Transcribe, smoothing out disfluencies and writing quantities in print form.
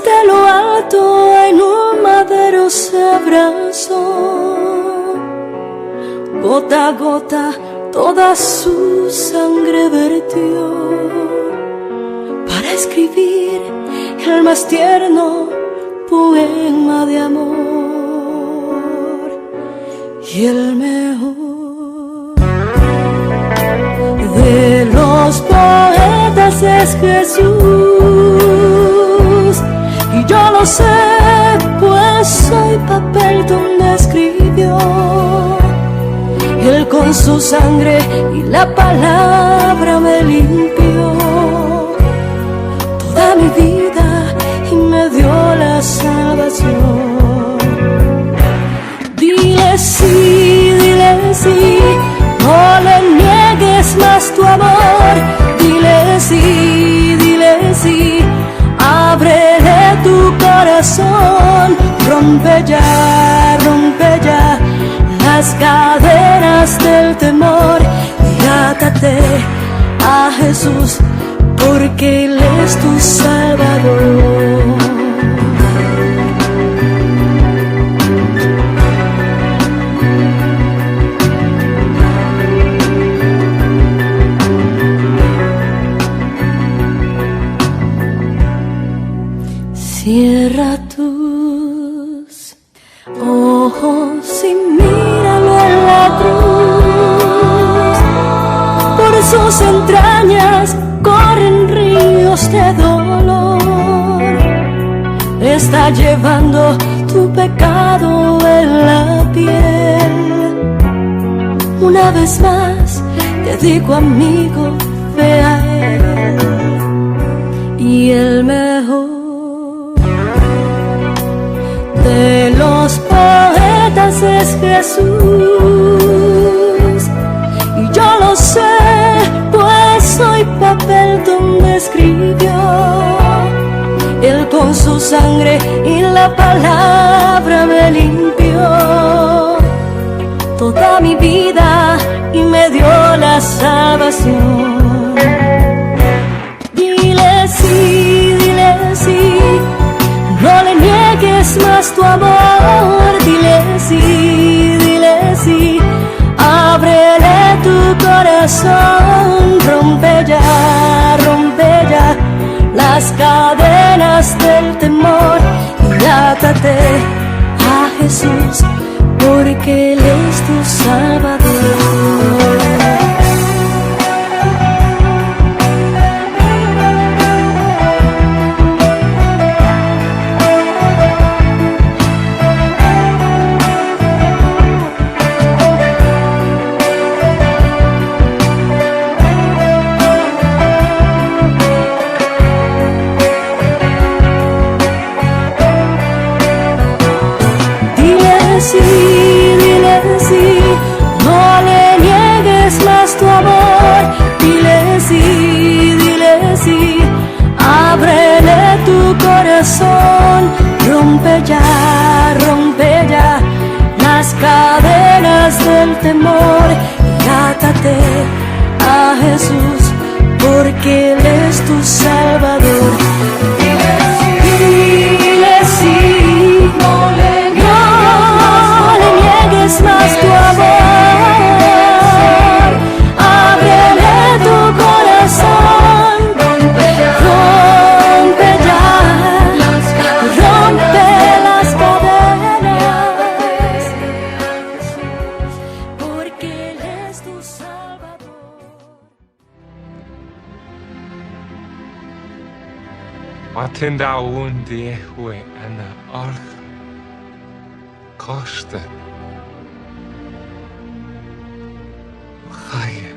Desde lo alto en un madero se abrazó, gota a gota toda su sangre vertió, para escribir el más tierno poema de amor y el mejor de los poetas es Jesús. Y yo lo sé, pues soy papel donde escribió. Él con su sangre y la palabra me limpió toda mi vida y me dio la salvación. Dile sí, no le niegues más tu amor. Dile sí, ábrele tu corazón. Rompe ya las cadenas del temor y átate a Jesús, porque Él es tu Salvador. Cierra tus ojos y míralo en la cruz. Por sus entrañas corren ríos de dolor. Está llevando tu pecado en la piel. Una vez más te digo, amigo, ve a Él. Y el mejor de los poetas es Jesús. Y yo lo sé, pues soy papel donde escribió. Él con su sangre y la palabra me limpió toda mi vida y me dio la salvación. Dile sí, no le niegues más tu amor. Dile sí, ábrele tu corazón. Rompe ya las cadenas del temor y átate a Jesús, porque Él es tu Salvador. Dile sí, no le niegues más tu amor. Dile sí, ábrele tu corazón. Rompe ya las cadenas del temor y átate a Jesús, porque Él es tu Salvador. Dile sí, no le niegues más tu amor. Ábrele tu corazón. Rompe las cadenas, porque Él es tu Salvador. Atenda un diehue ana arth koste. Chaya.